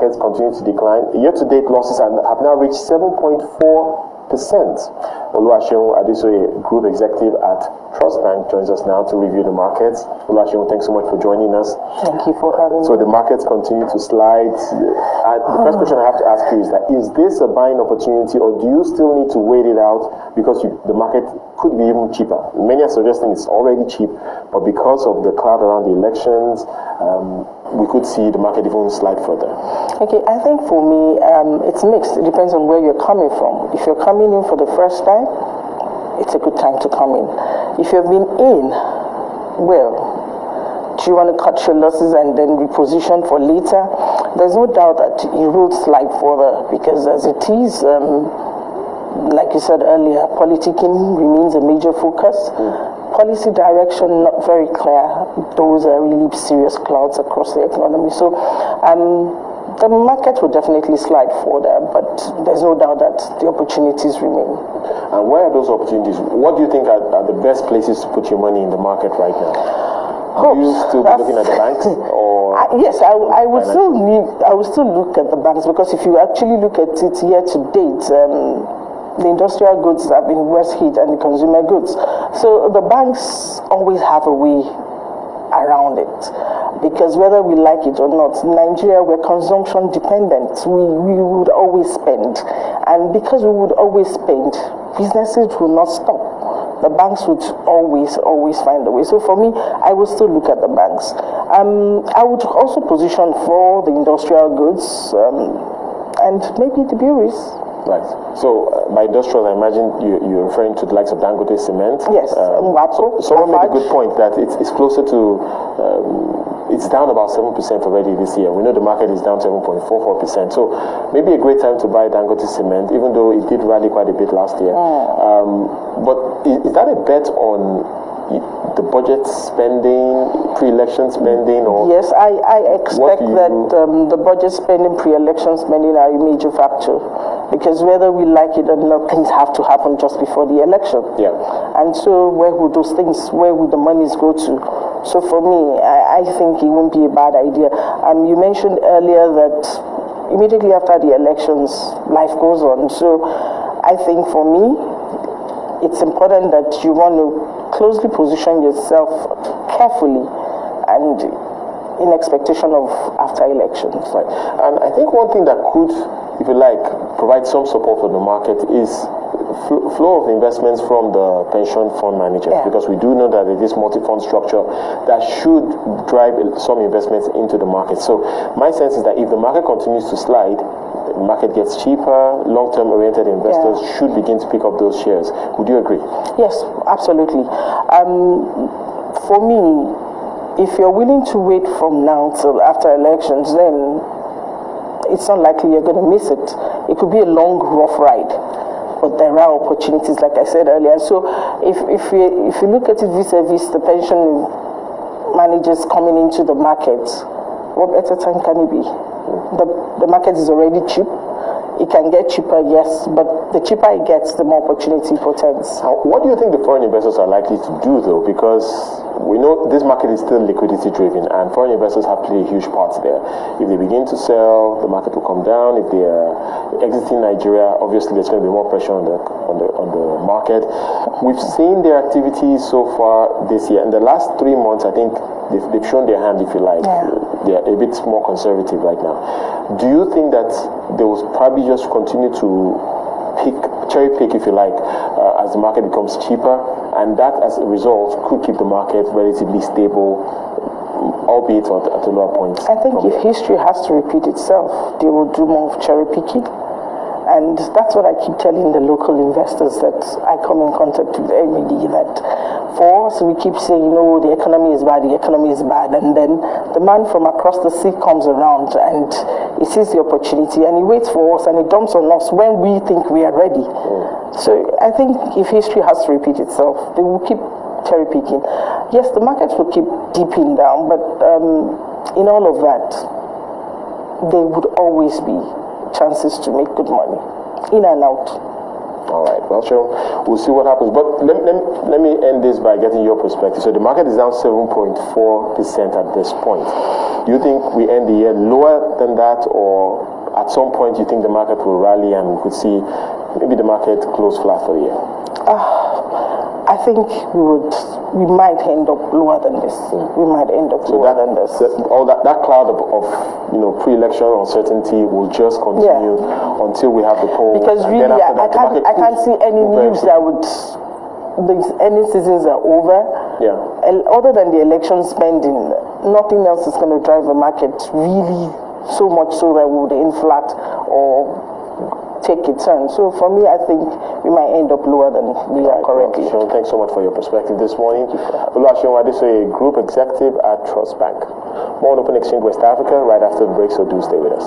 markets continue to decline. Year-to-date losses have now reached 7.4%. Oluwaseun Adesoye, Group Executive at TrustBanc, joins us now to review the markets. Oluwaseun, thanks so much for joining us. Thank you for having me. So the markets continue to slide. The first question I have to ask you is that, is this a buying opportunity, or do you still need to wait it out because the market could be even cheaper? Many are suggesting it's already cheap, but because of the cloud around the elections, we could see the market even slide further. Okay, I think for me, it's mixed. It depends on where you're coming from. If you're coming in for the first time, it's a good time to come in. If you've been in, well, do you want to cut your losses and then reposition for later? There's no doubt that you will slide further, because as it is, like you said earlier, politicking remains a major focus. Policy direction not very clear. Those are really serious clouds across the economy. So the market will definitely slide further, but there's no doubt that the opportunities remain. And where are those opportunities? What do you think are the best places to put your money in the market right now? Are you still looking at the banks? Or yes, I would still look at the banks, because if you actually look at it year to date, the industrial goods have been worse hit than the consumer goods. So the banks always have a way around it, because whether we like it or not, Nigeria, we're consumption dependent. We would always spend, and because we would always spend, businesses will not stop. The banks would always find a way. So for me, I would still look at the banks. I would also position for the industrial goods and maybe the breweries. Right. So by industrial, I imagine you're referring to the likes of Dangote Cement. Yes. Someone made a good point that it's closer to, it's down about 7% already this year. We know the market is down 7.44%. So maybe a great time to buy Dangote Cement, even though it did rally quite a bit last year. But is that a bet on the budget spending, pre-election spending? Or yes, I expect that the budget spending, pre-election spending are a major factor, because whether we like it or not, things have to happen just before the election. Yeah. And so where would those things, where would the monies go to? So for me, I think it won't be a bad idea. You mentioned earlier that immediately after the elections, life goes on. So I think for me, it's important that you want to closely position yourself carefully and in expectation of after elections. Right. And I think one thing that could, if you like, provide some support for the market is flow of investments from the pension fund managers, because we do know that it is multi-fund structure that should drive some investments into the market. So my sense is that if the market continues to slide, the market gets cheaper, long-term oriented investors should begin to pick up those shares. Would you agree? Yes, absolutely. For me, if you're willing to wait from now till after elections, then it's unlikely you're going to miss it. It could be a long, rough ride, but there are opportunities, like I said earlier. So if you look at it vis-a-vis the pension managers coming into the market, what better time can it be? The market is already cheap. It can get cheaper, yes, but the cheaper it gets, the more opportunity portends. What do you think the foreign investors are likely to do, though? Because we know this market is still liquidity driven, and foreign investors have played a huge part there. If they begin to sell, the market will come down. If they are exiting Nigeria, obviously there's going to be more pressure on the market. We've seen their activities so far this year. In the last 3 months, I think they've shown their hand, if you like. They're a bit more conservative right now. Do you think that they will probably just continue to cherry pick, if you like, as the market becomes cheaper, and that as a result could keep the market relatively stable, albeit at a lower point? I think if history has to repeat itself, they will do more of cherry picking. And that's what I keep telling the local investors that I come in contact with every day, that for us, we keep saying, the economy is bad, and then the man from across the sea comes around and he sees the opportunity and he waits for us and he dumps on us when we think we are ready. So I think if history has to repeat itself, they will keep cherry picking. Yes, the markets will keep dipping down, but in all of that, there would always be chances to make good money, in and out. All right. Well, sure. We'll see what happens. But let me end this by getting your perspective. So the market is down 7.4% at this point. Do you think we end the year lower than that, or at some point you think the market will rally and we could see maybe the market close flat for the year? I think we might end up lower than this. We might end up lower than this. All that cloud of pre-election uncertainty will just continue until we have the polls. Because really, I can't see any news that would. Any seasons are over. Yeah. And other than the election spending, nothing else is going to drive the market really so much so that we would inflate or take a turn. So for me, I think we might end up lower than we are currently. Sean, thanks so much for your perspective this morning. Oluwaseun, Adesoye, Group Executive at TrustBanc. More on Open Exchange West Africa right after the break, so do stay with us.